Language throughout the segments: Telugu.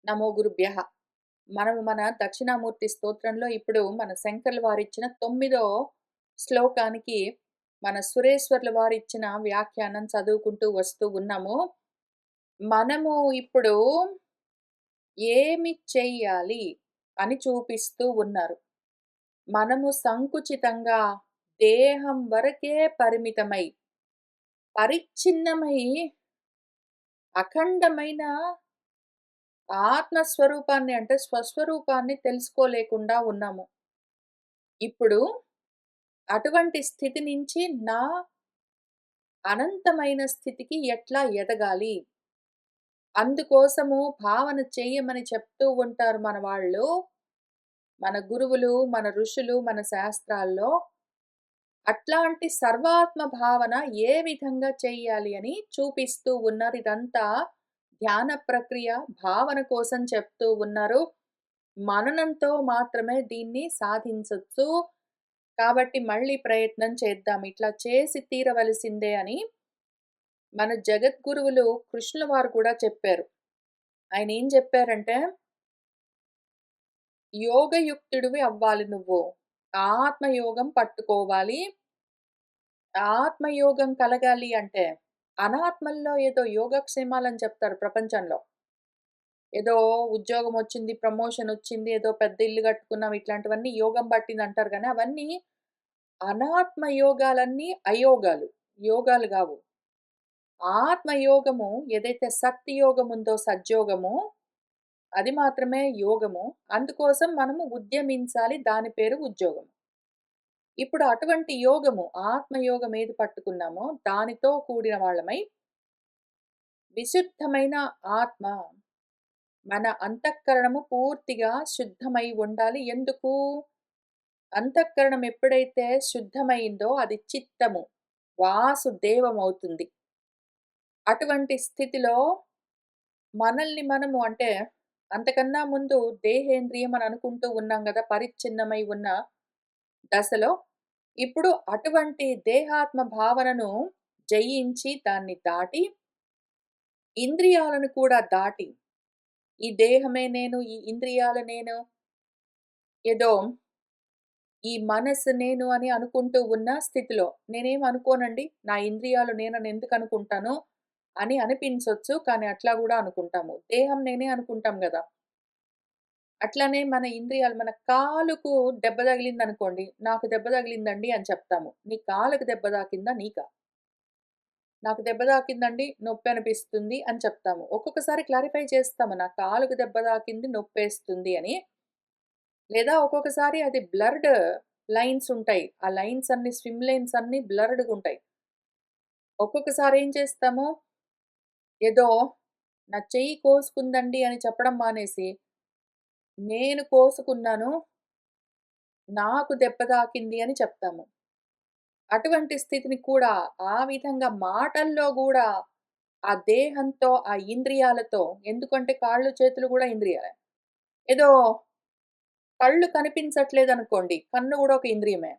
నమో గురుభ్యః. మనము మన దక్షిణామూర్తి స్తోత్రంలో ఇప్పుడు మన శంకర్లు వారిచ్చిన 9దో శ్లోకానికి మన సురేశ్వర్లు వారిచ్చిన వ్యాఖ్యానం చదువుకుంటూ వస్తూ ఉన్నాము. మనము ఇప్పుడు ఏమి చెయ్యాలి అని చూపిస్తూ ఉన్నారు. మనము సంకుచితంగా దేహం వరకే పరిమితమై, పరిచ్ఛిన్నమై, అఖండమైన ఆత్మస్వరూపాన్ని అంటే స్వస్వరూపాన్ని తెలుసుకోలేకుండా ఉన్నాము. ఇప్పుడు అటువంటి స్థితి నుంచి అనంతమైన స్థితికి ఎట్లా ఎదగాలి? అందుకోసము భావన చెయ్యమని చెప్తూ ఉంటారు మన వాళ్ళు. మన గురువులు, మన ఋషులు, మన శాస్త్రాల్లో. అట్లాంటి సర్వాత్మ భావన ఏ విధంగా చెయ్యాలి అని చూపిస్తూ ఉన్నారు. ఇదంతా ధ్యాన ప్రక్రియ, భావన కోసం చెప్తూ ఉన్నారు. మననంతో మాత్రమే దీన్ని సాధించొచ్చు. కాబట్టి మళ్ళీ ప్రయత్నం చేద్దాం. ఇట్లా చేసి తీరవలసిందే అని మన జగద్గురువులు కృష్ణుల వారు కూడా చెప్పారు. ఆయనేం చెప్పారంటే, యోగయుక్తుడివి అవ్వాలి నువ్వు. ఆత్మయోగం పట్టుకోవాలి. ఆత్మయోగం కలగాలి అంటే, అనాత్మల్లో ఏదో యోగక్షేమాలని చెప్తారు ప్రపంచంలో. ఏదో ఉద్యోగమొచ్చింది, ప్రమోషనొచ్చింది, ఏదో పెద్ద ఇల్లు కట్టుకున్నాం ఇట్లాంటివన్నీ యోగం పట్టిందంటారు గానీ, అవన్నీ అనాత్మ యోగాలన్నీ అయోగాలు. యోగాలు గావు. ఆత్మయోగము ఏదైతే సత్ యోగముందో సజ్జోగము, అది మాత్రమే యోగము. అందుకోసం మనము ఉద్యమించాలి. దాని పేరు ఉద్యోగం. ఇప్పుడు అటువంటి యోగము, ఆత్మయోగం ఏది పట్టుకున్నామో దానితో కూడిన వాళ్ళమై, విశుద్ధమైన ఆత్మ మన అంతఃకరణము పూర్తిగా శుద్ధమై ఉండాలి. ఎందుకు? అంతఃకరణం ఎప్పుడైతే శుద్ధమైందో అది చిత్తము, వాసుదేవమవుతుంది. అటువంటి స్థితిలో మనల్ని మనము అంటే అంతకన్నా ముందు దేహేంద్రియం అని అనుకుంటూ ఉన్నాం గదా! పరిచ్ఛిన్నమై ఉన్న దశలో. ఇప్పుడు అటువంటి దేహాత్మ భావనను జయించి దాన్ని దాటి, ఇంద్రియాలను కూడా దాటి, ఈ దేహమే నేను, ఈ ఇంద్రియాలు నేను, ఏదో ఈ మనస్సు నేను అని అనుకుంటూ ఉన్న స్థితిలో. నేనేం అనుకోనండి. నా ఇంద్రియాలు నేనని ఎందుకు అనుకుంటాను అని అనిపించొచ్చు. కానీ అట్లా గూడా అనుకుంటాము. దేహం నేనే అనుకుంటాం గదా! అట్లనే మన ఇంద్రియాలు మన కాలుకు దెబ్బ తగిలిందనుకోండి. నాకు దెబ్బ తగిలిందండి అని చెప్తాము. నీ కాలుకి దెబ్బ తాకిందా? నీకా? నాకు దెబ్బ తాకిందండి, నొప్పనిపిస్తుంది అని చెప్తాము. ఒక్కొక్కసారి క్లారిఫై చేస్తాము. నా కాలుకి దెబ్బ తాకింది, నొప్పేస్తుంది అని. లేదా ఒక్కొక్కసారి అది బ్లర్డ్ లైన్స్ ఉంటాయి. ఆ లైన్స్ అన్నీ స్విమ్ లేన్స్ అన్నీ బ్లర్డ్‌గుంటాయి. ఒక్కొక్కసారి ఏం చేస్తాము, ఏదో నా చెయ్యి కోసుకుందండి అని చెప్పడం మానేసి, నేను కోసుకున్నాను, నాకు దెబ్బ తాకింది అని చెప్తాము. అటువంటి స్థితిని కూడా ఆ విధంగా మాటల్లో గూడా ఆ దేహంతో, ఆ ఇంద్రియాలతో ఎందుకంటే కాళ్ళు, చేతులు గూడా ఇంద్రియాలే. ఏదో కళ్ళు కనిపించట్లేదనుకోండి, కన్ను గూడా ఒక ఇంద్రియమే.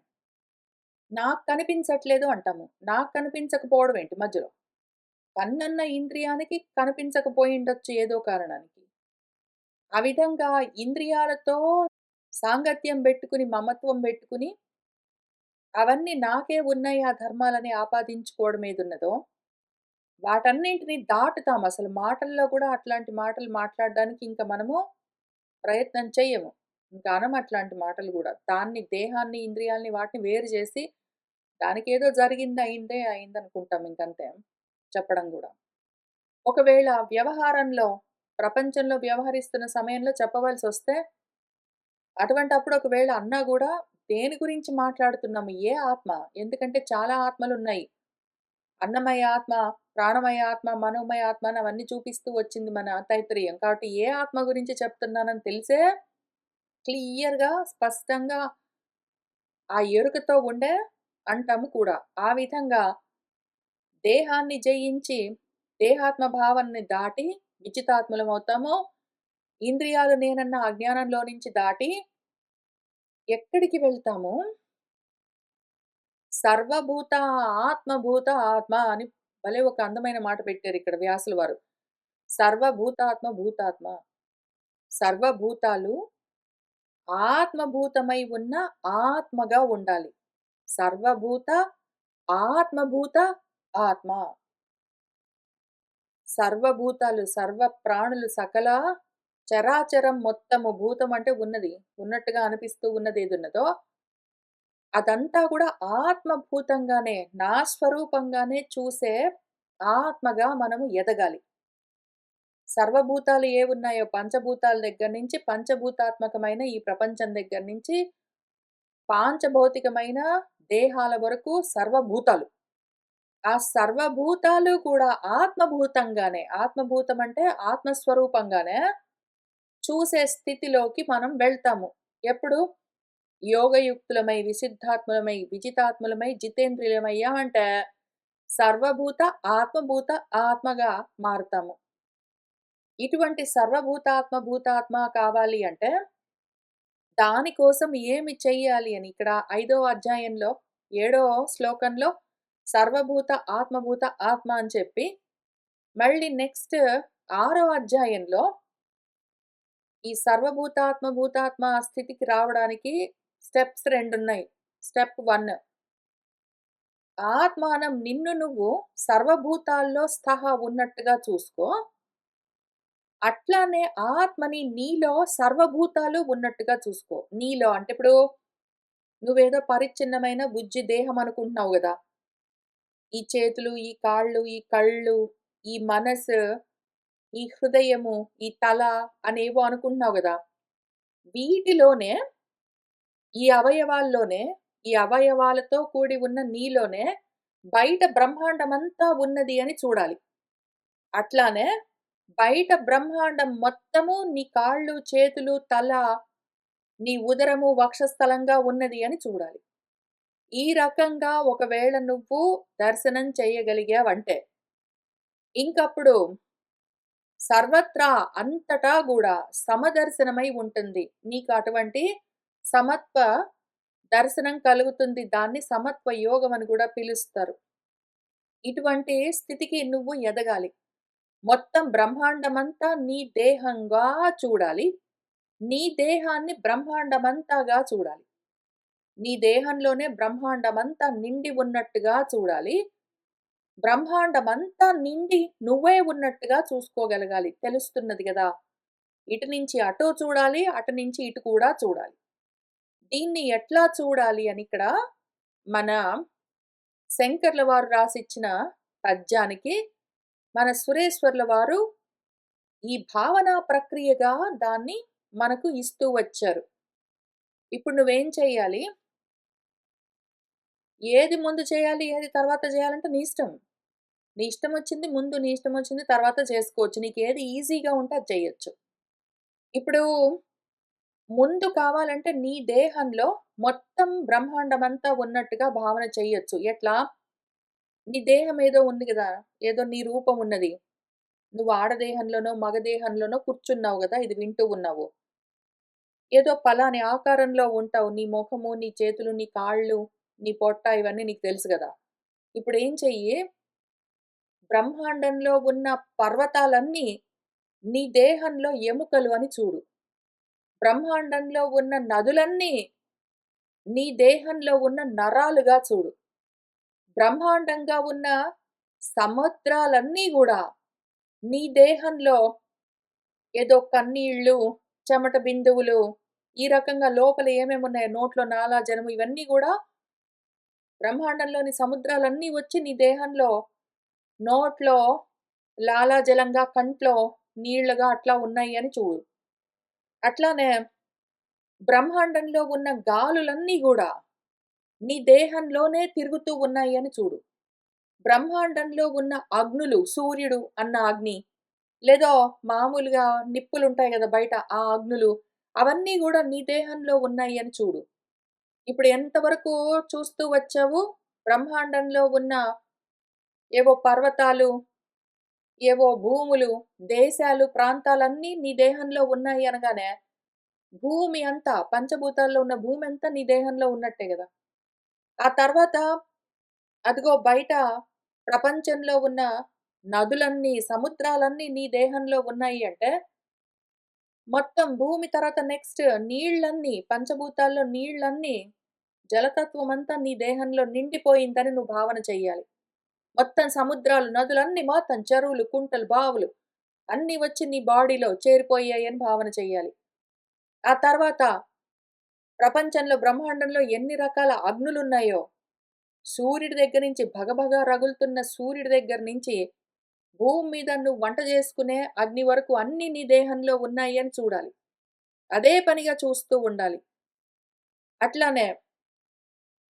నాకు కనిపించట్లేదు అంటాము. నాకు కనిపించకపోవడం ఏంటి మధ్యలో? కన్నన్న ఇంద్రియానికి కనిపించకపోయుండొచ్చు ఏదో కారణానికి. ఆ విధంగా ఇంద్రియాలతో సాంగత్యం బెట్టుకుని, మమత్వం బెట్టుకుని, అవన్నీ నాకే ఉన్నాయి ఆ ధర్మాలని ఆపాదించుకోవడం ఏదున్నదో, వాటన్నింటిని దాటుతాం. అసలు మాటల్లో కూడా అట్లాంటి మాటలు మాట్లాడడానికి ఇంక మనము ప్రయత్నం చెయ్యము. ఇంక అనం అట్లాంటి మాటలు గూడా. దాన్ని దేహాన్ని, ఇంద్రియాల్ని వాటిని వేరు జేసి, దానికేదో జరిగింది అయిందే అయిందనుకుంటాం ఇంకంతే. చెప్పడం గూడా. ఒకవేళ వ్యవహారంలో, ప్రపంచంలో వ్యవహరిస్తున్న సమయంలో చెప్పవలసొస్తే, అటువంటప్పుడు ఒకవేళ అన్నా గూడా దేని గురించి మాట్లాడుతున్నాము? ఏ ఆత్మ? ఎందుకంటే చాలా ఆత్మలున్నాయి. అన్నమయ ఆత్మ, ప్రాణమయ ఆత్మ, మనోమయ ఆత్మ అని అవన్నీ చూపిస్తూ వచ్చింది మన తైత్తరీయం. కాబట్టి ఏ ఆత్మ గురించి చెప్తున్నానని తెలిసే క్లియర్‌గా, స్పష్టంగా ఆ ఎరుకతో ఉండే అంటాము కూడా. ఆ విధంగా దేహాన్ని జయించి, దేహాత్మ భావనని దాటి విజితాత్ములమవుతాము. ఇంద్రియాలు నేనన్న అజ్ఞానంలో నుంచి దాటి ఎక్కడికి వెళ్తాము? సర్వభూత ఆత్మభూత ఆత్మ అని భలే ఒక అందమైన మాట పెట్టారిక్కడ వ్యాసుల వారు. సర్వభూతాత్మ భూతాత్మ. సర్వభూతాలు ఆత్మభూతమై ఉన్న ఆత్మగా ఉండాలి. సర్వభూత ఆత్మభూత ఆత్మ. సర్వభూతాలు, సర్వ ప్రాణులు, సకల చరాచరం మొత్తము భూతం అంటే ఉన్నది. ఉన్నట్టుగా అనిపిస్తూ ఉన్నదేదున్నదో అదంతా గూడా ఆత్మభూతంగానే, నా స్వరూపంగానే చూసే ఆత్మగా మనము ఎదగాలి. సర్వభూతాలు ఏవున్నాయో పంచభూతాల దగ్గర నుంచి, పంచభూతాత్మకమైన ఈ ప్రపంచం దగ్గర నుంచి, పాంచభౌతికమైన దేహాల వరకు సర్వభూతాలు. ఆ సర్వభూతాలు కూడా ఆత్మభూతంగానే, ఆత్మభూతం అంటే ఆత్మస్వరూపంగానే చూసే స్థితిలోకి మనం వెళ్తాము. ఎప్పుడు? యోగయుక్తులమై, విశుద్ధాత్ములమై, విజితాత్ములమై, జితేంద్రియులమయ్యామంటే సర్వభూత ఆత్మభూత ఆత్మగా మారుతాము. ఇటువంటి సర్వభూతాత్మ భూతాత్మ కావాలి అంటే, దానికోసం ఏమి చెయ్యాలి అని ఇక్కడ 5వ అధ్యాయంలో 7వ శ్లోకంలో సర్వభూత ఆత్మభూత ఆత్మ అని చెప్పి, మళ్ళీ నెక్స్ట్ 6వ అధ్యాయంలో ఈ సర్వభూతాత్మ భూతాత్మ స్థితికి రావడానికి స్టెప్స్ 2 ఉన్నాయి. స్టెప్ 1 ఆత్మానం నిన్ను నువ్వు సర్వభూతాల్లో ఉన్నట్టుగా చూసుకో. అట్లానే ఆత్మని నీలో సర్వభూతాలు ఉన్నట్టుగా చూసుకో. నీలో అంటే ఇప్పుడు నువ్వేదో పరిచ్ఛిన్నమైన బుజ్జి దేహం అనుకుంటున్నావు గదా! ఈ చేతులు, ఈ కాళ్ళు, ఈ కళ్ళు, ఈ మనసు, ఈ హృదయము, ఈ తల అనేవో అనుకుంటున్నావు గదా! వీటిలోనే ఈ అవయవాల్లోనే, ఈ అవయవాలతో కూడి ఉన్న నీలోనే బయట బ్రహ్మాండమంతా ఉన్నది అని చూడాలి. అట్లానే బయట బ్రహ్మాండం మొత్తము నీ కాళ్ళు, చేతులు, తల, నీ ఉదరము, వక్షస్థలంగా ఉన్నది అని చూడాలి. ఈ రకంగా ఒకవేళ నువ్వు దర్శనం చేయగలిగావంటే, ఇంకప్పుడు సర్వత్రా అంతటా గూడా సమదర్శనమై ఉంటుంది. నీకు అటువంటి సమత్వ దర్శనం కలుగుతుంది. దాన్ని సమత్వ యోగం అని గూడా పిలుస్తారు. ఇటువంటి స్థితికి నువ్వు ఎదగాలి. మొత్తం బ్రహ్మాండమంతా నీ దేహంగా చూడాలి. నీ దేహాన్ని బ్రహ్మాండమంతాగా చూడాలి. నీ దేహంలోనే బ్రహ్మాండమంతా నిండి ఉన్నట్టుగా చూడాలి. బ్రహ్మాండమంతా నిండి నువ్వే ఉన్నట్టుగా చూసుకోగలగాలి. తెలుస్తున్నది గదా! ఇటు నుంచి అటు చూడాలి. అటు నుంచి ఇటు కూడా చూడాలి. దీన్ని ఎట్లా చూడాలి అని ఇక్కడ మన శంకర్ల వారు రాసిచ్చిన పద్యానికి మన సురేశ్వర్ల వారు ఈ భావనా ప్రక్రియగా దాన్ని మనకు ఇస్తూ వచ్చారు. ఇప్పుడు నువ్వేం చెయ్యాలి? ఏది ముందు చేయాలి? ఏది తర్వాత చేయాలంటే నీ ఇష్టం. నీ ఇష్టమొచ్చింది ముందు, నీ ఇష్టమొచ్చింది తర్వాత చేసుకోవచ్చు. నీకేది ఈజీగా ఉంటే అది చెయ్యొచ్చు. ఇప్పుడు ముందు కావాలంటే నీ దేహంలో మొత్తం బ్రహ్మాండమంతా ఉన్నట్టుగా భావన చెయ్యొచ్చు. ఎట్లా? నీ దేహం ఏదో ఉంది గదా! ఏదో నీ రూపం ఉన్నది. నువ్వు ఆడదేహంలోనో, మగ దేహంలోనో కూర్చున్నావు గదా! ఇది వింటూ ఉన్నావు. ఏదో పలాని ఆకారంలో ఉంటావు. నీ మొఖము, నీ చేతులు, నీ కాళ్ళు, నీ పొట్ట ఇవన్నీ నీకు తెలుసు గదా! ఇప్పుడేం చెయ్యి, బ్రహ్మాండంలో ఉన్న పర్వతాలన్నీ నీ దేహంలో ఎముకలు అని చూడు. బ్రహ్మాండంలో ఉన్న నదులన్నీ నీ దేహంలో ఉన్న నరాలుగా చూడు. బ్రహ్మాండంగా ఉన్న సముద్రాలన్నీ గూడా నీ దేహంలో ఏదో కన్నీళ్ళు, చెమట బిందువులు, ఈ రకంగా లోపల ఏమేమున్నాయో నోట్లో నాలాజలము ఇవన్నీ గూడా బ్రహ్మాండంలోని సముద్రాలన్నీ వచ్చి నీ దేహంలో నోట్లో లాలాజలంగా, కంట్లో నీళ్లుగా అట్లా ఉన్నాయి అని చూడు. అట్లానే బ్రహ్మాండంలో ఉన్న గాలులన్నీ గూడా నీ దేహంలోనే తిరుగుతూ ఉన్నాయి అని చూడు. బ్రహ్మాండంలో ఉన్న అగ్నులు, సూర్యుడు అన్న అగ్ని, లేదా మామూలుగా నిప్పులుంటాయి గదా బయట ఆ అగ్నులు, అవన్నీ గూడా నీ దేహంలో ఉన్నాయి అని చూడు. ఇప్పుడు ఎంతవరకు చూస్తూ వచ్చావు? బ్రహ్మాండంలో ఉన్న ఏవో పర్వతాలు, ఏవో భూములు, దేశాలు, ప్రాంతాలన్నీ నీ దేహంలో ఉన్నాయి అనగానే, భూమి అంతా పంచభూతాల్లో ఉన్న భూమంతా నీ దేహంలో ఉన్నట్టే గదా! ఆ తర్వాత అదిగో బయట ప్రపంచంలో ఉన్న నదులన్నీ, సముద్రాలన్నీ నీ దేహంలో ఉన్నాయి అంటే, మొత్తం భూమి తర్వాత నెక్స్ట్ నీళ్ళన్నీ పంచభూతాల్లో నీళ్ళన్నీ జలతత్వమంతా నీ దేహంలో నిండిపోయిందని నువ్వు భావన చెయ్యాలి. మొత్తం సముద్రాలు, నదులన్నీ మొత్తం చెరువులు, కుంటలు, బావులు అన్నీ వచ్చి నీ బాడీలో చేరిపోయాయని భావన చెయ్యాలి. ఆ తర్వాత ప్రపంచంలో, బ్రహ్మాండంలో ఎన్ని రకాల అగ్నులున్నాయో, సూర్యుడి దగ్గర నుంచి భగభగ రగులుతున్న సూర్యుడి దగ్గర నుంచి భూమి మీద నువ్వు వంట చేసుకునే అగ్ని వరకు అన్నీ నీ దేహంలో ఉన్నాయి అని చూడాలి. అదే పనిగా చూస్తూ ఉండాలి. అట్లానే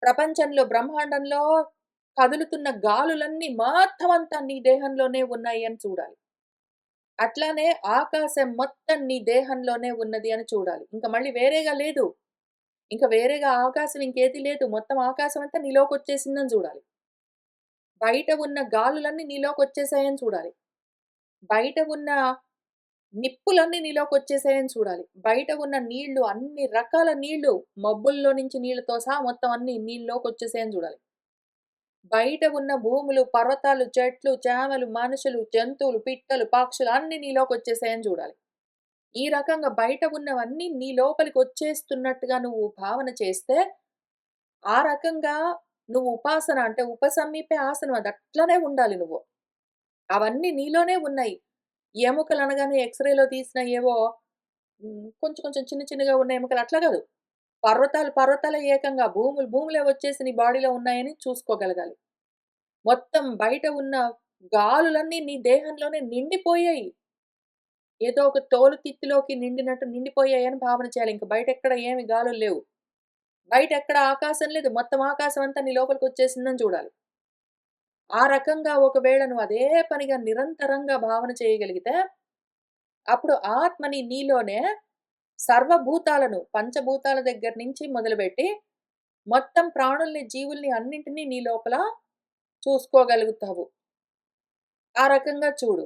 ప్రపంచంలో, బ్రహ్మాండంలో కదులుతున్న గాలులన్నీ మొత్తమంతా నీ దేహంలోనే ఉన్నాయి అని చూడాలి. అట్లానే ఆకాశం మొత్తం నీ దేహంలోనే ఉన్నది అని చూడాలి. ఇంక మళ్ళీ వేరేగా లేదు. ఇంక వేరేగా ఆకాశం ఇంకేది లేదు. మొత్తం ఆకాశం అంతా నీలోకొచ్చేసిందని చూడాలి. బయట ఉన్న గాలులన్నీ నీలోకొచ్చేసాయని చూడాలి. బయట ఉన్న నిప్పులన్నీ నీలోకొచ్చేసాయని చూడాలి. బయట ఉన్న నీళ్లు అన్ని రకాల నీళ్లు మబ్బుల్లో నుంచి నీళ్ళతో సహా మొత్తం అన్నీ నీళ్ళలోకొచ్చేసాయని చూడాలి. బయట ఉన్న భూములు, పర్వతాలు, చెట్లు, చేమలు, మనుషులు, జంతువులు, పిట్టలు, పక్షులు అన్నీ నీలోకొచ్చేసాయని చూడాలి. ఈ రకంగా బయట ఉన్నవన్నీ నీ లోపలికొచ్చేస్తున్నట్టుగా నువ్వు భావన చేస్తే, ఆ రకంగా నువ్వు ఉపాసన అంటే ఉపసమీపే ఆసనం అది అట్లనే ఉండాలి నువ్వు. అవన్నీ నీలోనే ఉన్నాయి. ఎముకలనగానే ఎక్స్‌రేలో తీసిన ఏవో కొంచెం కొంచెం చిన్న చిన్నగా ఉన్న ఎముకలు అట్లా గాదు. పర్వతాలు పర్వతాలే ఏకంగా భూములు భూములే వచ్చేసి నీ బాడీలో ఉన్నాయని చూసుకోగలగాలి. మొత్తం బయట ఉన్న గాలులన్నీ నీ దేహంలోనే నిండిపోయాయి. ఏదో ఒక తోలు తిత్తిలోకి నిండినట్టు నిండిపోయాయని భావన చేయాలి. ఇంక బయటెక్కడ ఏమి గాలులు లేవు. బయటెక్కడ ఆకాశం లేదు. మొత్తం ఆకాశం అంతా నీ లోపలికొచ్చేసిందని చూడాలి. ఆ రకంగా ఒకవేళ నువ్వు అదే పనిగా నిరంతరంగా భావన చేయగలిగితే, అప్పుడు ఆత్మని నీలోనే సర్వభూతాలను పంచభూతాల దగ్గర నుంచి మొదలుపెట్టి, మొత్తం ప్రాణుల్ని, జీవుల్ని అన్నింటిని నీ లోపల చూసుకోగలుగుతావు. ఆ రకంగా చూడు.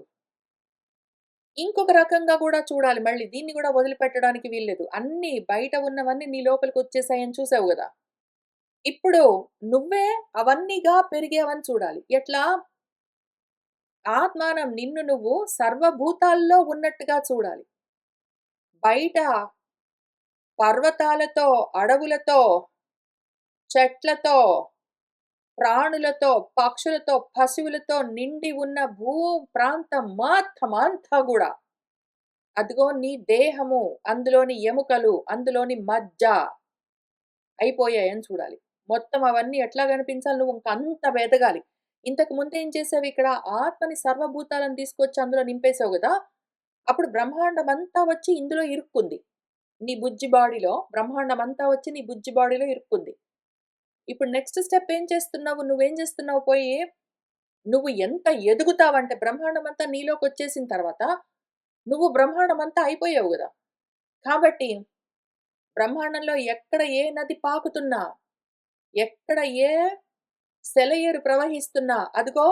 ఇంకొక రకంగా గూడా చూడాలి మళ్ళీ. దీన్ని గూడా వదిలిపెట్టడానికి వీల్లేదు. అన్నీ బయట ఉన్నవన్నీ నీ లోపలికొచ్చేసాయని చూసావు గదా! ఇప్పుడు నువ్వే అవన్నీగా పెరిగావని చూడాలి. ఎట్లా? ఆత్మానం నిన్ను నువ్వు సర్వభూతాల్లో ఉన్నట్టుగా చూడాలి. బయట పర్వతాలతో, అడవులతో, చెట్లతో, ప్రాణులతో, పక్షులతో, పశువులతో నిండి ఉన్న ప్రాంతం మొత్తం అంతా గూడా అదిగో నీ దేహము, అందులోని ఎముకలు, అందులోని మజ్జ అయిపోయాయని చూడాలి. మొత్తం అవన్నీ ఎట్లా కనిపించాలి? నువ్వు ఇంకంత ఎదగాలి. ఇంతకు ముందేం చేసావిక్కడ? ఆత్మని సర్వభూతాలను తీసుకొచ్చి అందులో నింపేసావు గదా! అప్పుడు బ్రహ్మాండమంతా వచ్చి ఇందులో ఇరుక్కుంది. నీ బుజ్జి బాడీలో బ్రహ్మాండమంతా వచ్చి నీ బుజ్జి బాడీలో ఇరుక్కుంది. ఇప్పుడు నెక్స్ట్ స్టెప్ ఏం చేస్తున్నావు? నువ్వేం చేస్తున్నావు పోయి, నువ్వు ఎంత ఎదుగుతావంటే బ్రహ్మాండమంతా నీలోకొచ్చేసిన తర్వాత, నువ్వు బ్రహ్మాండమంతా అయిపోయావు గదా! కాబట్టి బ్రహ్మాండంలో ఎక్కడ ఏ నది పాకుతున్నా, ఎక్కడ ఏ సెలయేరు ప్రవహిస్తున్నా, అదిగో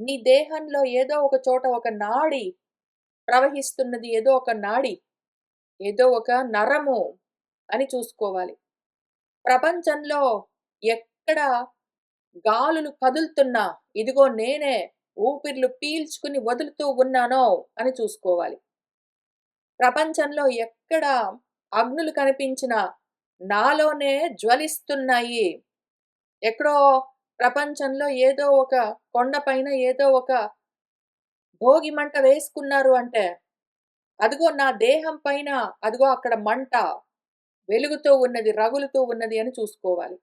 నీ దేహంలో ఏదో ఒక చోట ఒక నాడి ప్రవహిస్తున్నది. ఏదో ఒక నాడి, ఏదో ఒక నరము అని చూసుకోవాలి. ప్రపంచంలో ఎక్కడ గాలులు కదులుతున్నా, ఇదిగో నేనే ఊపిర్లు పీల్చుకుని వదులుతూ ఉన్నానో అని చూసుకోవాలి. ప్రపంచంలో ఎక్కడ అగ్నులు కనిపించినా నాలోనే జ్వలిస్తున్నాయి. ఎక్కడో ప్రపంచంలో ఏదో ఒక కొండపైన ఏదో ఒక భోగి మంట వేసుకున్నారు అంటే, అదిగో నా దేహం పైన అదిగో అక్కడ మంట వెలుగుతూ ఉన్నది, రగులుతూ ఉన్నది అని చూసుకోవాలి.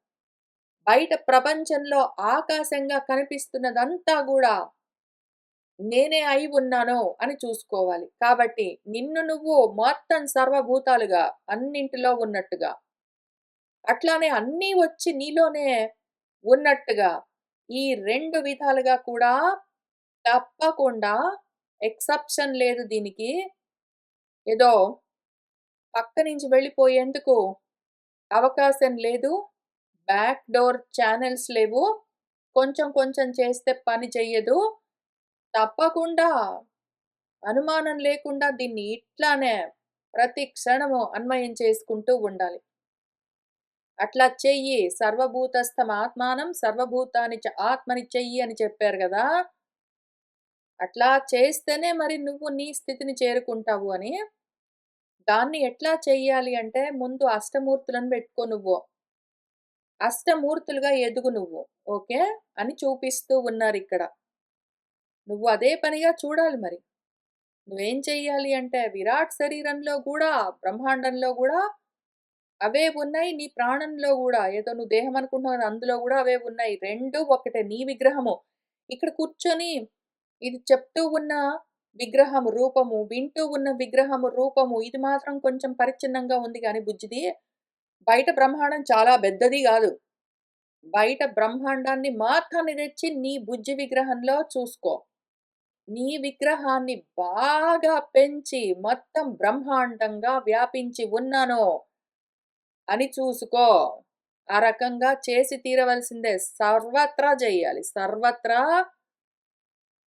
బయట ప్రపంచంలో ఆకాశంగా కనిపిస్తున్నదంతా గూడా నేనే అయి ఉన్నాను అని చూసుకోవాలి. కాబట్టి నిన్ను నువ్వు మొత్తం సర్వభూతాలుగా అన్నింటిలో ఉన్నట్టుగా, అట్లానే అన్నీ వచ్చి నీలోనే ఉన్నట్టుగా ఈ 2 విధాలుగా కూడా తప్పకుండా ఎక్సెప్షన్ లేదు దీనికి. ఏదో పక్క నుంచి వెళ్ళిపోయేందుకు అవకాశం లేదు. బ్యాక్ డోర్ ఛానెల్స్ లేవు. కొంచెం కొంచెం చేస్తే పని చెయ్యదు. తప్పకుండా అనుమానం లేకుండా దీన్ని ఇట్లానే ప్రతి క్షణము అన్వయం చేసుకుంటూ ఉండాలి. అట్లా చెయ్యి. సర్వభూతస్థమాత్మానం సర్వభూతాని చ ఆత్మని చెయ్యి అని చెప్పారు గదా! అట్లా చేస్తేనే మరి నువ్వు నీ స్థితిని చేరుకుంటావు అని దాన్ని ఎట్లా చెయ్యాలి అంటే ముందు అష్టమూర్తులను పెట్టుకో నువ్వు. అష్టమూర్తులుగా ఎదుగు నువ్వు. ఓకే. అని చూపిస్తూ ఉన్నారిక్కడ. నువ్వు అదే పనిగా చూడాలి మరి. నువ్వేం చెయ్యాలి అంటే విరాట్ శరీరంలో గూడా, బ్రహ్మాండంలో గూడా అవే ఉన్నాయి. నీ ప్రాణంలో గూడా ఏదో నువ్వు దేహం అనుకుంటున్నావు కదా! అందులో గూడా అవే ఉన్నాయి. 2 ఒకటే నీ విగ్రహము. ఇక్కడ కూర్చొని ఇది చెప్తూ ఉన్న విగ్రహము రూపము, వింటూ ఉన్న విగ్రహము రూపము ఇది మాత్రం కొంచెం పరిచ్ఛిన్నంగా ఉంది గానీ బుజ్జిది. బయట బ్రహ్మాండం చాలా పెద్దది గాదు. బయట బ్రహ్మాండాన్ని మొత్తాన్ని తెచ్చి నీ బుజ్జి విగ్రహంలో చూసుకో. నీ విగ్రహాన్ని బాగా పెంచి మొత్తం బ్రహ్మాండంగా వ్యాపించి ఉన్నాను అని చూసుకో. ఆ రకంగా చేసి తీరవలసిందే. సర్వత్రా జెయ్యాలి. సర్వత్రా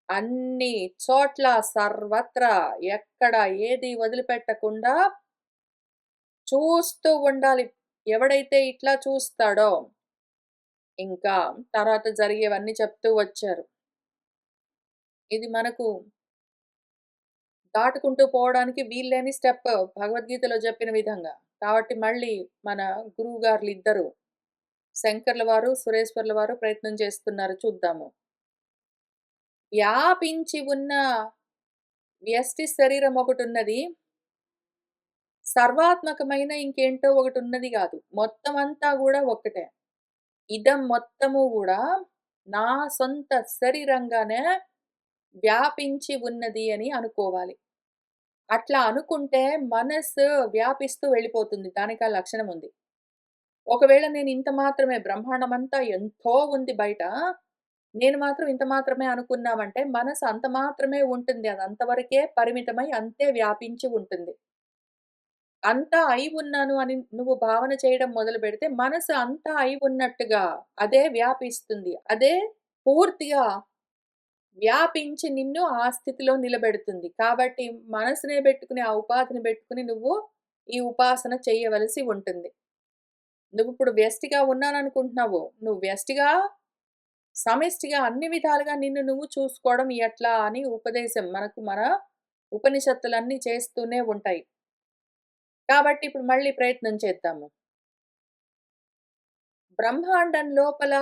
అన్ని చోట్ల సర్వత్రా ఎక్కడ ఏది వదిలిపెట్టకుండా చూస్తూ ఉండాలి. ఎవడైతే ఇట్లా చూస్తాడో ఇంకా తర్వాత జరిగేవన్నీ చెప్తూ వచ్చారు. ఇది మనకు దాటుకుంటూ పోవడానికి వీల్లేని స్టెప్ భగవద్గీతలో చెప్పిన విధంగా. కాబట్టి మళ్ళీ మన గురువుగారులిద్దరూ శంకర్ల వారు, సురేశ్వర్ల వారు ప్రయత్నం చేస్తున్నారు చూద్దాము. వ్యాపించి ఉన్న వ్యష్టి శరీరం ఒకటున్నది. సర్వాత్మకమైన ఇంకేంటో ఒకటున్నది గాదు. మొత్తం అంతా గూడా ఒక్కటే. ఇదం మొత్తము గూడా నా సొంత శరీరంగానే వ్యాపించి ఉన్నది అని అనుకోవాలి. అట్లా అనుకుంటే మనస్సు వ్యాపిస్తూ వెళ్ళిపోతుంది. దానికా లక్షణముంది. ఒకవేళ నేను ఇంత మాత్రమే బ్రహ్మాండమంతా ఎంతో ఉంది బయట. నేను మాత్రం ఇంత మాత్రమే అనుకున్నామంటే మనసు అంత మాత్రమే ఉంటుంది. అది అంతవరకే పరిమితమై అంతే వ్యాపించి ఉంటుంది. అంతా అయి ఉన్నాను అని నువ్వు భావన చేయడం మొదలుపెడితే మనసు అంతా అయి ఉన్నట్టుగా అదే వ్యాపిస్తుంది. అదే పూర్తిగా వ్యాపించి నిన్ను ఆ స్థితిలో నిలబెడుతుంది. కాబట్టి మనసునే బెట్టుకుని, ఆ ఉపాధిని బెట్టుకుని నువ్వు ఈ ఉపాసన చేయవలసి ఉంటుంది. నువ్విప్పుడు వ్యష్టిగా ఉన్నాననుకుంటున్నావు. నువ్వు వ్యష్టిగా, సమిష్టిగా అన్ని విధాలుగా నిన్ను నువ్వు చూసుకోవడం ఎట్లా అని ఉపదేశం మనకు మన ఉపనిషత్తులన్నీ చేస్తూనే ఉంటాయి. కాబట్టి ఇప్పుడు మళ్ళీ ప్రయత్నం చేద్దాము. బ్రహ్మాండం లోపల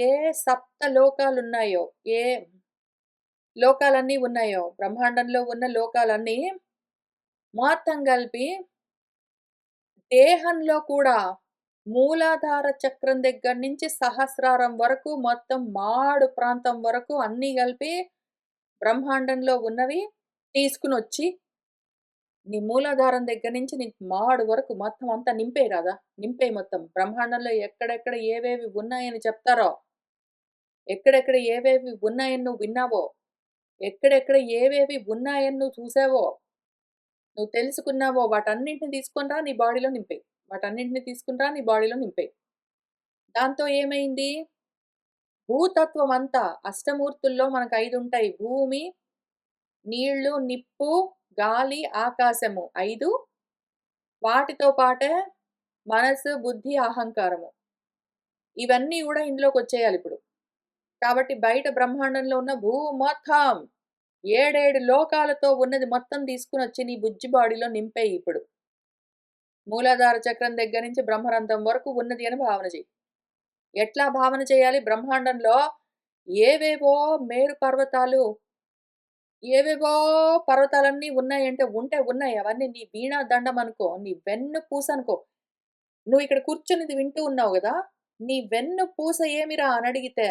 ఏ సప్త లోకాలున్నాయో, ఏ లోకాలన్నీ ఉన్నాయో, బ్రహ్మాండంలో ఉన్న లోకాలన్నీ మొత్తం కలిపి దేహంలో కూడా మూలాధార చక్రం దగ్గర నుంచి సహస్రారం వరకు మొత్తం మాడు ప్రాంతం వరకు అన్నీ కలిపి బ్రహ్మాండంలో ఉన్నవి తీసుకొనొచ్చి నీ మూలాధారం దగ్గర నుంచి నీ మాడు వరకు మొత్తం అంతా నింపేయి గదా! నింపేయి మొత్తం. బ్రహ్మాండంలో ఎక్కడెక్కడ ఏవేవి ఉన్నాయని చెప్తారో, ఎక్కడెక్కడ ఏవేవి ఉన్నాయని నువ్వు విన్నావో, ఎక్కడెక్కడ ఏవేవి ఉన్నాయని నువ్వు చూసావో, నువ్వు తెలుసుకున్నావో వాటన్నింటిని తీసుకొని రా నీ బాడీలో నింపేయి. వాటన్నింటిని తీసుకొని రా నీ బాడీలో నింపేయి. దాంతో ఏమైంది? భూతత్వం అంతా అష్టమూర్తుల్లో మనకు 5 ఉంటాయి. భూమి, నీళ్ళు, నిప్పు, గాలి, ఆకాశము 5 వాటితో పాటే మనసు, బుద్ధి, అహంకారము. ఇవన్నీ గూడా ఇందులోకొచ్చేయాలిప్పుడు. కాబట్టి బయట బ్రహ్మాండంలో ఉన్న మొత్తం 7 లోకాలతో ఉన్నది మొత్తం తీసుకొనొచ్చి నీ బుజ్జి బాడీలో నింపేయి ఇప్పుడు. మూలాధార చక్రం దగ్గర నుంచి బ్రహ్మరంధ్రం వరకు ఉన్నది అని భావన చెయ్యి. ఎట్లా భావన చేయాలి? బ్రహ్మాండంలో ఏవేవో మేరు పర్వతాలు, ఏవేవో పర్వతాలన్నీ ఉన్నాయంటే ఉంటే ఉన్నాయి. అవన్నీ నీ వీణా దండం అనుకో. నీ వెన్నుపూస అనుకో. నువ్విక్కడ కూర్చొని ఇది వింటూ ఉన్నావు గదా! నీ వెన్నుపూస ఏమిరా అనడిగితే,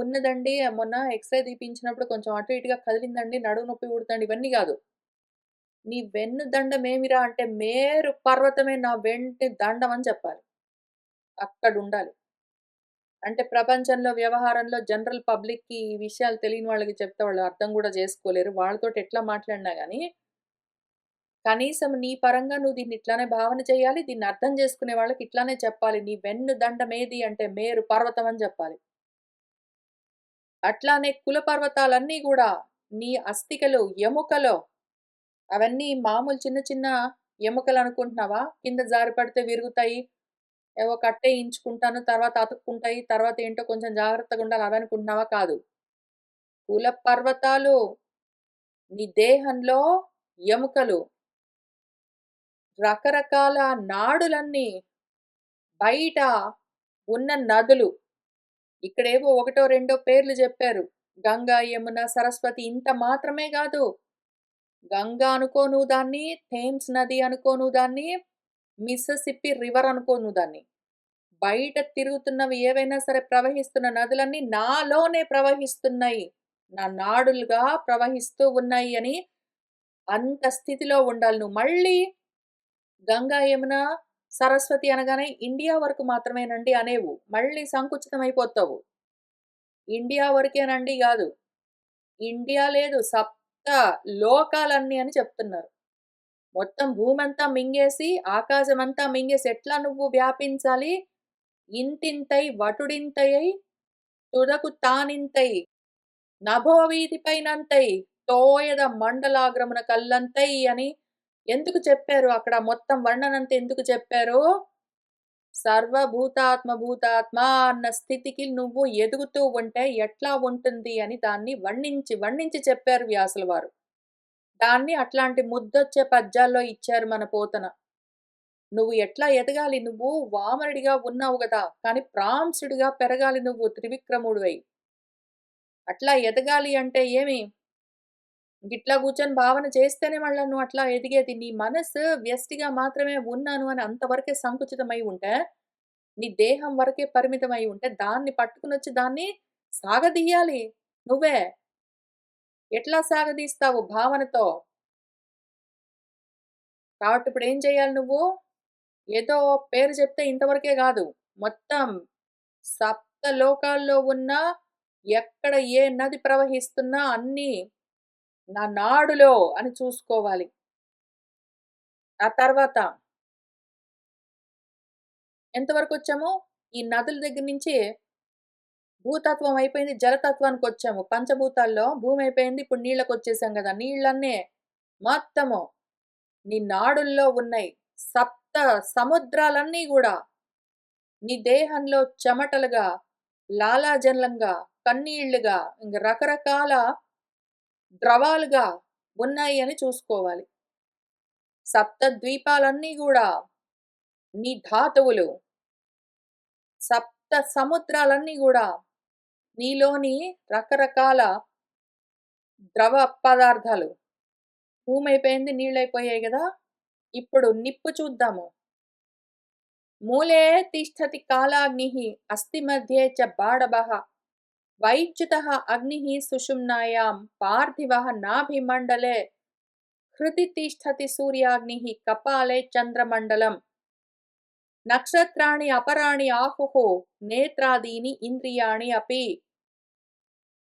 ఉన్నదండి. మొన్న ఎక్స్‌రే తీపించినప్పుడు కొంచెం అటు ఇటుగా కదిలిందండి. నడుము నొప్పి పుడుతుంది ఇవన్నీ గాదు. నీ వెన్ను దండమేమిరా అంటే మేరు పర్వతమే నా వెంటి దండం అని చెప్పాలి. అక్కడుండాలి. అంటే ప్రపంచంలో వ్యవహారంలో జనరల్ పబ్లిక్‌కి ఈ విషయాలు తెలియని వాళ్ళకి చెప్తే వాళ్ళు అర్థం గూడా జేసుకోలేరు. వాళ్ళతోటి ఎట్లా మాట్లాడినా గాని, కనీసం నీ పరంగా నువ్వు దీన్ని ఇట్లానే భావన చేయాలి. దీన్ని అర్థం చేసుకునే వాళ్ళకి ఇట్లానే చెప్పాలి. నీ వెన్ను దండమేది అంటే మేరు పర్వతం అని జెప్పాలి. అట్లానే కుల పర్వతాలన్నీ గూడా నీ అస్థికలు, ఎముకలు అవన్నీ మామూలు చిన్న చిన్న ఎముకలనుకుంటున్నావా? కింద జారి పడితే విరుగుతాయి. ఏవో కట్టేయించుకుంటాను. తర్వాత అతుక్కుంటాయి. తర్వాత ఏంటో కొంచెం జాగ్రత్తగుండాలి అవనుకుంటున్నావా? కాదు. కుల పర్వతాలు, నీ దేహంలో ఎముకలు, రకరకాల నాడులన్నీ బయట ఉన్న నదులు. ఇక్కడేవో ఒకటో రెండో పేర్లు జెప్పారు. గంగా, యమున, సరస్వతి ఇంత మాత్రమే గాదు. గంగా అనుకో నువ్వు దాన్ని, థేమ్స్ నది అనుకో నువ్వు దాన్ని, మిస్సిసిప్పి రివర్ అనుకో నువ్వు దాన్ని. బయట తిరుగుతున్నవి ఏవైనా సరే ప్రవహిస్తున్న నదులన్నీ నాలోనే ప్రవహిస్తున్నాయి. నా నాడులుగా ప్రవహిస్తూ ఉన్నాయి అని అంత స్థితిలో ఉండాలి నువ్వు. మళ్ళీ గంగా, యమున, సరస్వతి అనగానే ఇండియా వరకు మాత్రమేనండి అనేవు. మళ్ళీ సంకుచితమైపోతావు. ఇండియా వరకేనండి గాదు. ఇండియా లేదు సప్త లోకాలన్నీ అని చెప్తున్నారు. మొత్తం భూమంతా మింగేసి, ఆకాశమంతా మింగేసి ఎట్లా నువ్వు వ్యాపించాలి? ఇంతింతై వటుడింతయై తుదకు తానింతై నభోవీధిపైనంతై తోయద మండలాగ్రమున కల్లంతై అని ఎందుకు చెప్పారు? అక్కడ మొత్తం వర్ణనంతా ఎందుకు చెప్పారు? సర్వభూతాత్మ భూతాత్మ అన్న స్థితికి నువ్వు ఎదుగుతూ ఉంటే ఎట్లా ఉంటుంది అని దాన్ని వర్ణించి చెప్పారు వ్యాసుల వారు. దాన్ని అట్లాంటి ముద్దొచ్చే పద్యాల్లో ఇచ్చారు మన పోతన. నువ్వు ఎట్లా ఎదగాలి? నువ్వు వామనుడిగా ఉన్నావు గదా! కానీ ప్రాంసుడిగా పెరగాలి నువ్వు త్రివిక్రముడివై. అట్లా ఎదగాలి అంటే ఏమి? గిట్లా కూర్చొని భావన చేస్తేనే మళ్ళా నువ్వు అట్లా ఎదిగేది. నీ మనస్సు వ్యష్టిగా మాత్రమే ఉన్నాను అని అంతవరకే సంకుచితమై ఉంటే, నీ దేహం వరకే పరిమితమై ఉంటే, దాన్ని పట్టుకొనొచ్చి దాన్ని సాగదీయాలి నువ్వే. ఎట్లా సాగదీస్తావు భావనతో? కాబట్టి ఇప్పుడేం చేయాలి నువ్వు? ఏదో పేరు చెప్తే ఇంతవరకే గాదు. మొత్తం సప్త లోకాల్లో ఉన్న ఎక్కడ ఏ నది ప్రవహిస్తున్నా అన్నీ నా నాడులో అని చూసుకోవాలి. ఆ తర్వాత ఎంతవరకొచ్చాము? ఈ నదుల దగ్గర నుంచి భూతత్వం అయిపోయింది. జలతత్వానికొచ్చాము. పంచభూతాల్లో భూమి అయిపోయింది. ఇప్పుడు నీళ్ళకొచ్చేసాం గదా! నీళ్ళన్నీ మొత్తము నీ నాడుల్లో ఉన్నాయి. సప్త సముద్రాలన్నీ గూడా నీ దేహంలో చెమటలుగా, లాలాజలంగా, కన్నీళ్లుగా, ఇంక రకరకాల ద్రవాలుగా ఉన్నాయి అని చూసుకోవాలి. సప్త ద్వీపాలన్నీ గూడా నీ ధాతువులు. సప్త సముద్రాలన్నీ గూడా నీలోని రకరకాల ద్రవ పదార్థాలు. భూమైపోయింది, నీళ్ళయిపోయాయి గదా! ఇప్పుడు నిప్పు చూద్దాము. మూలే తిష్టతి కాలాగ్నిః అస్థి మధ్యే చ బాడభః వైద్యుతః అగ్నిః సుషుమ్నాయాం పార్థివః నాభిమండలే హృది తిష్టతి సూర్యాగ్నిః కపాలే చంద్రమండలం నక్షత్రాణి అపరాణి ఆహుః నేత్రాదీని ఇంద్రియాణి అపి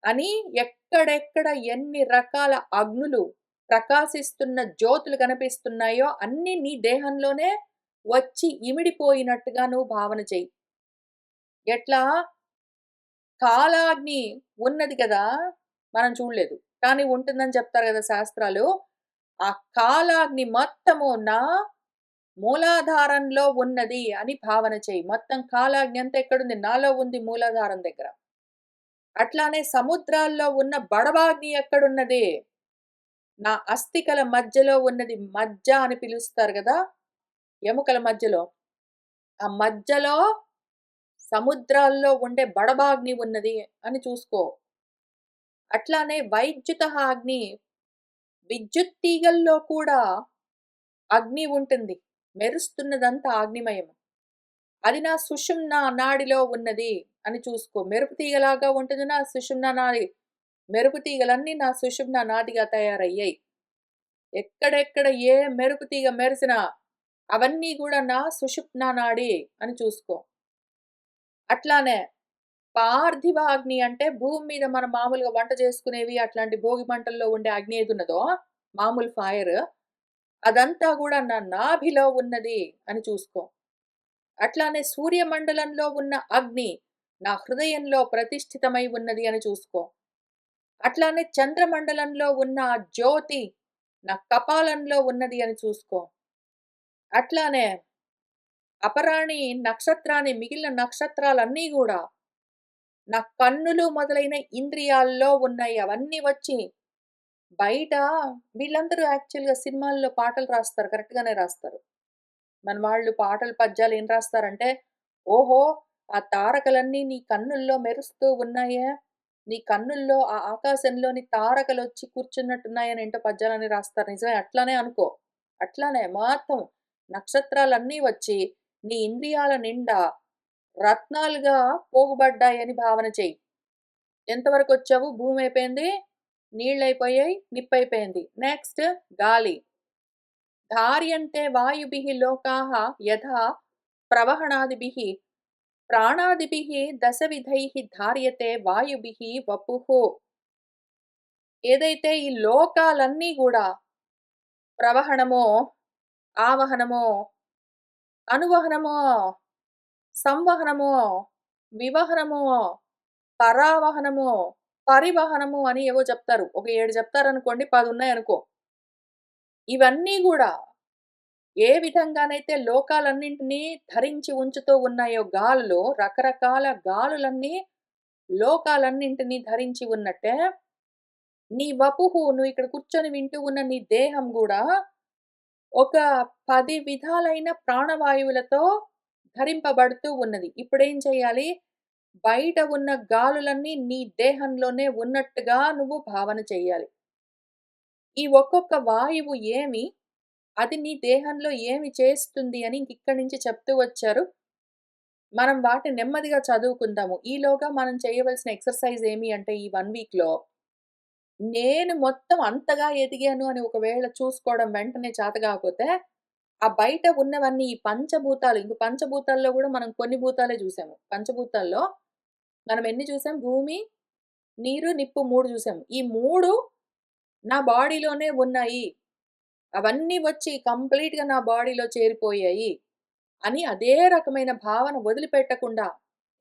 అని ఎక్కడెక్కడ ఎన్ని రకాల అగ్నులు ప్రకాశిస్తున్న జ్యోతులు కనిపిస్తున్నాయో అన్నీ నీ దేహంలోనే వచ్చి ఇమిడిపోయినట్టుగా నువ్వు భావన చెయ్యి. ఎట్లా? కాలాగ్ని ఉన్నది కదా! మనం చూడలేదు. కానీ ఉంటుందని చెప్తారు గదా శాస్త్రాలు. ఆ కాలాగ్ని మొత్తము నా మూలాధారంలో ఉన్నది అని భావన చెయ్యి. మొత్తం కాలాగ్ని అంతా ఎక్కడుంది? నాలో ఉంది మూలాధారం దగ్గర. అట్లానే సముద్రాల్లో ఉన్న బడబాగ్ని ఎక్కడున్నది? నా అస్థికల మధ్యలో ఉన్నది. మజ్జ అని పిలుస్తారు గదా! ఎముకల మధ్యలో. ఆ మధ్యలో సముద్రాల్లో ఉండే బడబాగ్ని ఉన్నది అని చూసుకో. అట్లానే వైద్యుతః అగ్ని విద్యుత్ తీగల్లో కూడా అగ్ని ఉంటుంది. మెరుస్తున్నదంతా అగ్నిమయం. అది నా సుషుమ్న నాడిలో ఉన్నది అని చూసుకో. మెరుపు తీగలాగా ఉంటుంది నా సుషుమ్న నాడి. మెరుపు తీగలన్నీ నా సుషుమ్న నాడిగా తయారయ్యాయి. ఎక్కడెక్కడ ఏ మెరుపు తీగ మెరిసినా అవన్నీ గూడా నా సుషుప్న నాడి అని చూసుకో. అట్లానే పార్థివ అగ్ని అంటే భూమి మీద మనం మామూలుగా వంట చేసుకునేవి అట్లాంటి భోగి మంటల్లో ఉండే అగ్ని ఏదున్నదో మామూలు ఫైర్ అదంతా గూడా నా నాభిలో ఉన్నది అని చూసుకో. అట్లానే సూర్యమండలంలో ఉన్న అగ్ని నా హృదయంలో ప్రతిష్ఠితమై ఉన్నది అని చూసుకో. అట్లానే చంద్రమండలంలో ఉన్న ఆ జ్యోతి నా కపాలంలో ఉన్నది అని చూసుకో. అట్లానే అపరాణి నక్షత్రాన్ని మిగిలిన నక్షత్రాలన్నీ గూడా నా కన్నులు మొదలైన ఇంద్రియాల్లో ఉన్నాయి. అవన్నీ వచ్చి బయట వీళ్ళందరూ యాక్చువల్‌గా సినిమాల్లో పాటలు రాస్తారు. కరెక్ట్‌గానే రాస్తారు. మన వాళ్ళు పాటలు, పద్యాలు ఏం రాస్తారంటే, "ఓహో! ఆ తారకలన్నీ నీ కన్నుల్లో మెరుస్తూ ఉన్నాయే, నీ కన్నుల్లో ఆ ఆకాశంలోని తారకలొచ్చి కూర్చున్నట్టున్నాయని" ఏంటో పద్యాలని రాస్తారు. నిజమే అట్లానే అనుకో. అట్లానే మొత్తం నక్షత్రాలన్నీ వచ్చి నీ ఇంద్రియాల నిండా రత్నాలుగా పోగుబడ్డాయని భావన చెయ్యి. ఎంతవరకొచ్చావు? భూమైపోయింది, నీళ్ళయిపోయాయి, నిప్పయిపోయింది. నెక్స్ట్ గాలి. ధార్యంతే వాయుభిः లోకాः యథా ప్రవహణాదిభిः ప్రాణాదిభిः దశవిధైః ధార్యతే వాయుభిः వపుః. ఏదైతే ఈ లోకాలన్నీ గూడా ప్రవహణమో, ఆవహనమో, అనువహనమో, సంవహనమో, వివహనమో, పరావహనమో, పరివహనము అని ఏవో చెప్తారు. ఒక 7 చెప్తారనుకోండి, 10 ఉన్నాయనుకో. ఇవన్నీ గూడా ఏ విధంగానైతే లోకాలన్నింటినీ ధరించి ఉంచుతూ ఉన్నాయో గాలులు, రకరకాల గాలులన్నీ లోకాలన్నింటినీ ధరించి ఉన్నట్టే, నీ వపుః నువ్వు ఇక్కడ కూర్చొని వింటూ ఉన్న నీ దేహం గూడా ఒక 10 విధాలైన ప్రాణవాయువులతో ధరింపబడుతూ ఉన్నది. ఇప్పుడేం చేయాలి? బయట ఉన్న గాలులన్నీ నీ దేహంలోనే ఉన్నట్టుగా నువ్వు భావన చెయ్యాలి. ఈ ఒక్కొక్క వాయువు ఏమి, అది నీ దేహంలో ఏమి చేస్తుంది అని ఇంకిక్కడి నుంచి చెప్తూ వచ్చారు. మనం వాటిని నెమ్మదిగా చదువుకుందాము. ఈలోగా మనం చేయవలసిన ఎక్సర్‌సైజ్ ఏమి అంటే ఈ 1 వీక్‌లో నేను మొత్తం అంతగా ఎదిగాను అని ఒకవేళ చూసుకోవడం వెంటనే చేత కాకపోతే, ఆ బయట ఉన్నవన్నీ ఈ పంచభూతాలు ఇంక పంచభూతాల్లో గూడా మనం కొన్ని భూతాలే చూసాము. పంచభూతాల్లో మనం ఎన్ని చూసాం? భూమి, నీరు, నిప్పు 3 చూసాము. ఈ 3 నా బాడీలోనే ఉన్నాయి. అవన్నీ వచ్చి కంప్లీట్‌గా నా బాడీలో చేరిపోయాయి అని అదే రకమైన భావన వదిలిపెట్టకుండా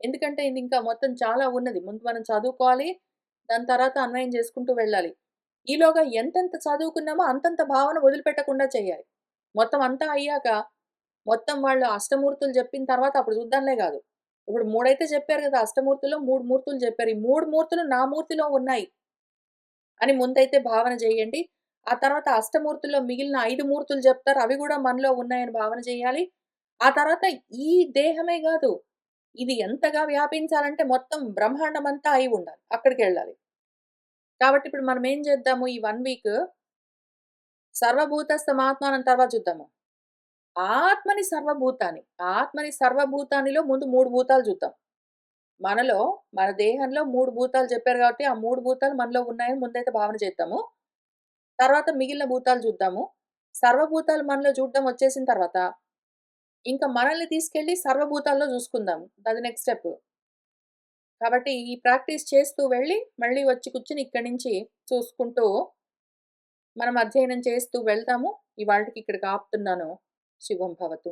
ఎందుకంటే ఇది ఇంకా మొత్తం చాలా ఉన్నది. ముందు మనం చదువుకోవాలి. దాని తర్వాత అన్వయం చేసుకుంటూ వెళ్ళాలి. ఈలోగా ఎంతెంత చదువుకున్నామో అంతంత భావన వదిలిపెట్టకుండా చేయాలి. మొత్తం అంతా అయ్యాక మొత్తం వాళ్ళు అష్టమూర్తులు చెప్పిన తర్వాత అప్పుడు చూద్దాంలే గాదు. ఇప్పుడు 3 అయితే చెప్పారు గదా! అష్టమూర్తుల్లో 3 మూర్తులు చెప్పారు. ఈ 3 మూర్తులు నా మూర్తిలో ఉన్నాయి. అని ముందైతే భావన జేయండి. ఆ తర్వాత అష్టమూర్తుల్లో మిగిలిన 5 మూర్తులు జెప్తారు. అవి గూడా మనలో ఉన్నాయని భావన జేయాలి. ఆ తర్వాత ఈ దేహమే గాదు. ఇది ఎంతగా వ్యాపించాలంటే మొత్తం బ్రహ్మాండమంతా అయి ఉండాలి. అక్కడికెళ్ళాలి. కాబట్టి ఇప్పుడు మనం ఏం జేద్దాము ఈ 1 వీక్ సర్వభూతస్థమాత్మానం తర్వాత చూద్దాము. ఆత్మని సర్వభూతాని. ఆత్మని సర్వభూతానిలో ముందు 3 భూతాలు జూద్దాం. మనలో మన దేహంలో 3 భూతాలు చెప్పారు గాబట్టి, ఆ 3 భూతాలు మనలో ఉన్నాయని ముందైతే భావన చేద్దాము. తర్వాత మిగిలిన భూతాలు చూద్దాము. సర్వభూతాలు మనలో చూడడం వచ్చేసిన తర్వాత, ఇంక మనల్ని తీసుకెళ్ళి సర్వభూతాల్లో చూసుకుందాం. అది నెక్స్ట్ స్టెప్. కాబట్టి ఈ ప్రాక్టీస్ చేస్తూ వెళ్ళి, మళ్ళీ వచ్చి కూర్చొని ఇక్కడి నుంచి చూసుకుంటూ, మనం అధ్యయనం చేస్తూ వెళ్తాము. ఇవాల్టికి ఇక్కడికి ఆపుతున్నాను. శుభం భవతు.